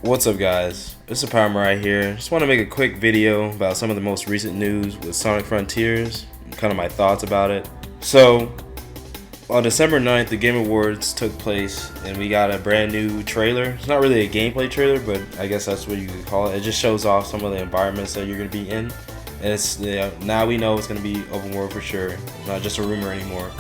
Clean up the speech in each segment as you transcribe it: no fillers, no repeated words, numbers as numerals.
What's up, guys? It's SUPPOURT right here. Just want to make a quick video about some of the most recent news with Sonic Frontiers, kind of my thoughts about it. So, on December 9th, the Game Awards took place, and we got a brand new trailer. It's not really a gameplay trailer, but I guess that's what you could call it. It just shows off some of the environments that you're going to be in. And it's now we know it's going to be open world for sure, not just a rumor anymore.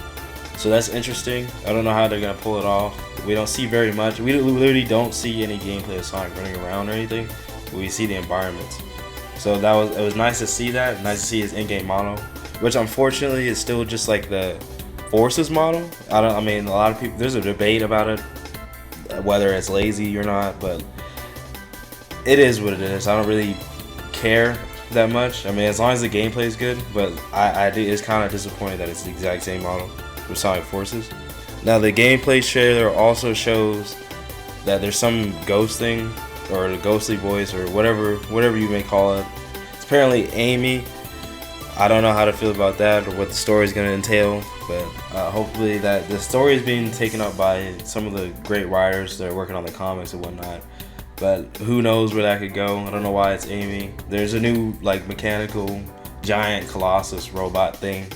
So that's interesting. I don't know how they're going to pull it off. We don't see very much. We literally don't see any gameplay of Sonic running around or anything, but we see the environments. So it was nice to see that. Nice to see his in-game model, which unfortunately is still just like the Forces model. I mean, a lot of people, there's a debate about it, whether it's lazy or not, but it is what it is. I don't really care that much. I mean, as long as the gameplay is good, but it's kind of disappointing that it's the exact same model with Sonic Forces. Now, the gameplay trailer also shows that there's some ghosting or the ghostly voice or whatever you may call it. It's apparently Amy. I don't know how to feel about that or what the story is going to entail, but hopefully that the story is being taken up by some of the great writers that are working on the comics and whatnot. But who knows where that could go. I don't know why it's Amy. There's a new like mechanical giant colossus robot thing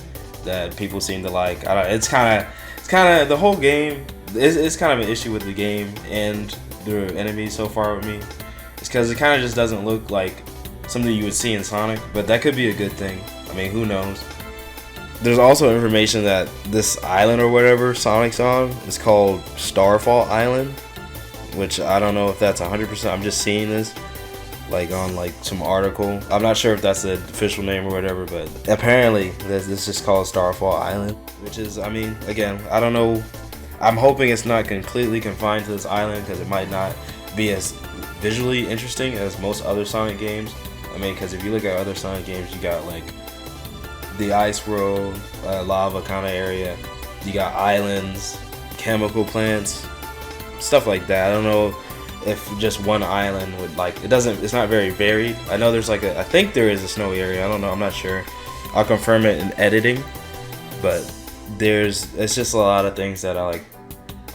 that people seem to like. It's kind of the whole game. It's kind of an issue with the game and the enemies so far with me. It's because it kind of just doesn't look like something you would see in Sonic, but that could be a good thing. I mean, who knows? There's also information that this island or whatever Sonic's on is called Starfall Island, which I don't know if that's 100%. I'm just seeing this like on like some article. I'm not sure if that's the official name or whatever, but apparently this is just called Starfall Island, which is, I mean, again, I don't know. I'm hoping it's not completely confined to this island because it might not be as visually interesting as most other Sonic games. I mean, because if you look at other Sonic games, you got like the ice world, lava kind of area. You got islands, chemical plants, stuff like that. I don't know if just one island would like it's not very varied. I know there's like I think there is a snowy area. I don't know, I'm not sure. I'll confirm it in editing, but it's just a lot of things that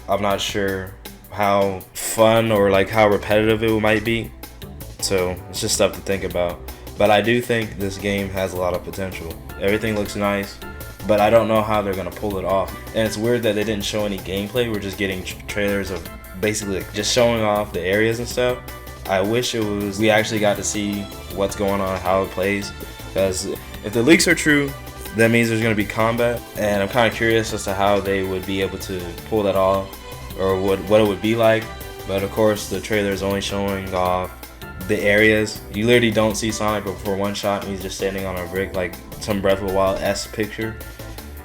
I'm not sure how fun or like how repetitive it might be. So it's just stuff to think about. But I do think this game has a lot of potential. Everything looks nice, but I don't know how they're gonna pull it off. And it's weird that they didn't show any gameplay. We're just getting trailers of basically just showing off the areas and stuff. I wish we actually got to see what's going on, how it plays, because if the leaks are true, that means there's going to be combat, and I'm kind of curious as to how they would be able to pull that off or what it would be like. But of course the trailer is only showing off the areas. You literally don't see Sonic, but for one shot he's just standing on a brick, like some Breath of the Wild-esque picture.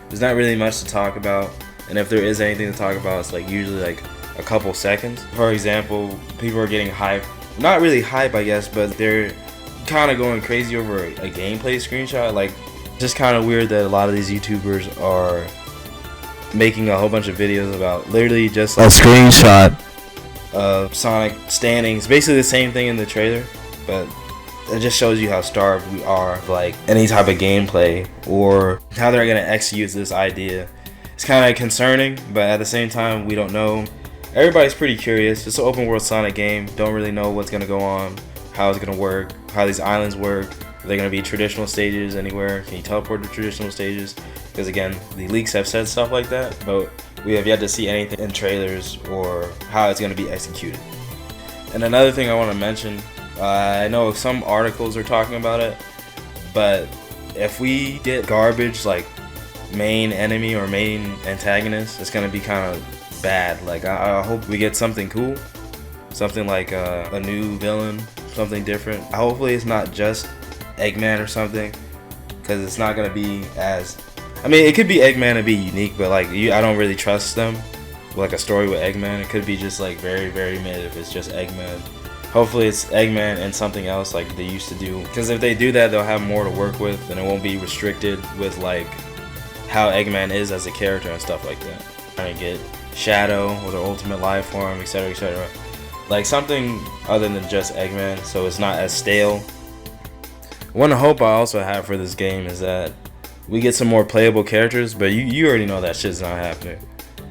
There's not really much to talk about, and if there is anything to talk about, it's like usually like a couple seconds. For example, people are getting hyped, not really hype I guess, but they're kind of going crazy over a gameplay screenshot. Like, just kind of weird that a lot of these YouTubers are making a whole bunch of videos about literally just like a screenshot of Sonic standing. It's basically the same thing in the trailer, but it just shows you how starved we are of like any type of gameplay or how they're gonna execute this idea. It's kind of concerning, but at the same time we don't know. Everybody's pretty curious. It's an open world Sonic game. Don't really know what's gonna go on, how it's gonna work, how these islands work. Are they gonna be traditional stages anywhere? Can you teleport to traditional stages? Because again, the leaks have said stuff like that, but we have yet to see anything in trailers or how it's gonna be executed. And another thing I want to mention, I know some articles are talking about it, but if we get garbage like main enemy or main antagonist, it's gonna be kind of bad. Like I hope we get something cool, something like a new villain, something different. Hopefully it's not just Eggman or something, because it's not gonna be as, I mean, it could be Eggman and be unique, but like I don't really trust them with like a story with Eggman. It could be just like very mid if it's just Eggman. Hopefully it's Eggman and something else like they used to do, because if they do that they'll have more to work with and it won't be restricted with like how Eggman is as a character and stuff like that. Trying to get Shadow with her ultimate life form, etc, etc. Like something other than just Eggman, so it's not as stale. One hope I also have for this game is that we get some more playable characters, but you already know that shit's not happening.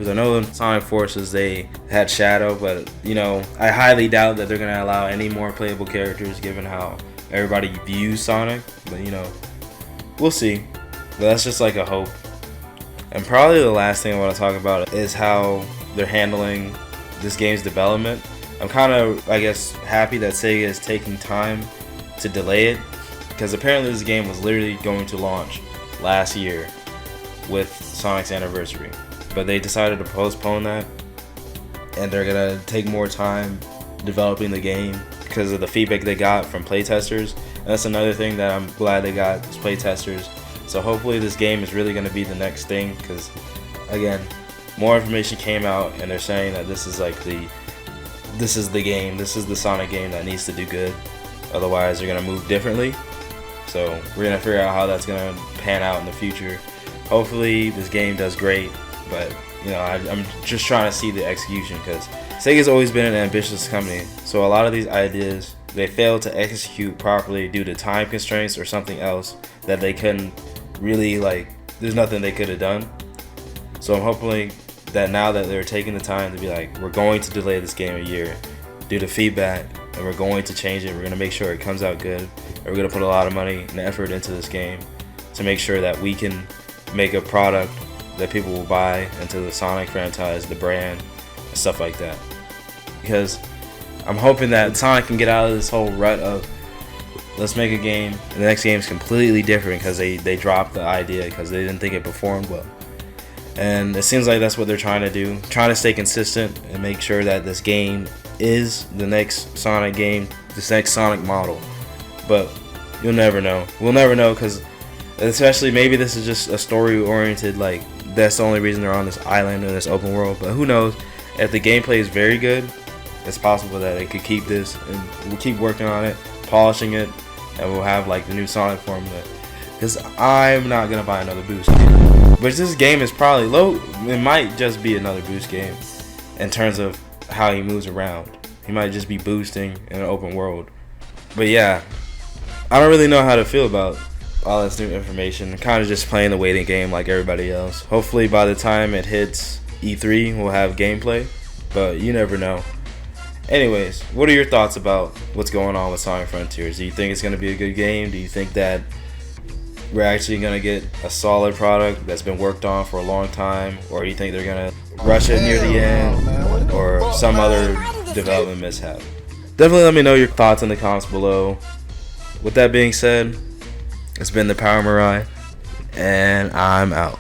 Because I know in Sonic Forces they had Shadow, but you know, I highly doubt that they're gonna allow any more playable characters given how everybody views Sonic. But you know, we'll see. But that's just like a hope. And probably the last thing I want to talk about is how they're handling this game's development. I'm kind of, I guess, happy that SEGA is taking time to delay it, because apparently this game was literally going to launch last year with Sonic's anniversary, but they decided to postpone that, and they're gonna take more time developing the game because of the feedback they got from playtesters. And that's another thing that I'm glad they got, is playtesters. So hopefully this game is really going to be the next thing, because again, more information came out and they're saying that this is like this is the game, this is the Sonic game that needs to do good, otherwise they're going to move differently. So we're going to figure out how that's going to pan out in the future. Hopefully this game does great, but you know, I'm just trying to see the execution, because SEGA's always been an ambitious company, so a lot of these ideas they fail to execute properly due to time constraints or something else that they couldn't really, like, there's nothing they could have done. So I'm hoping that now that they're taking the time to be like, we're going to delay this game a year due to feedback, and we're going to change it, we're going to make sure it comes out good, and we're going to put a lot of money and effort into this game to make sure that we can make a product that people will buy into the Sonic franchise, the brand, and stuff like that. Because I'm hoping that Sonic can get out of this whole rut of, let's make a game, and the next game is completely different because they dropped the idea because they didn't think it performed well. And it seems like that's what they're trying to do, trying to stay consistent and make sure that this game is the next Sonic game, this next Sonic model. But you'll never know. We'll never know, because especially maybe this is just a story-oriented, like, that's the only reason they're on this island in this open world. But who knows? If the gameplay is very good, it's possible that they could keep this, and we'll keep working on it, polishing it, and we'll have like the new Sonic formula. Because I'm not gonna buy another boost game. But this game is probably low. It might just be another boost game in terms of how he moves around. He might just be boosting in an open world. But yeah, I don't really know how to feel about all this new information. I'm kind of just playing the waiting game like everybody else. Hopefully by the time it hits E3, we'll have gameplay. But you never know. Anyways, what are your thoughts about what's going on with Sonic Frontiers? Do you think it's going to be a good game? Do you think that we're actually going to get a solid product that's been worked on for a long time? Or do you think they're going to rush it near the end? Or some other development mishap? Definitely let me know your thoughts in the comments below. With that being said, it's been the Power Mirai, and I'm out.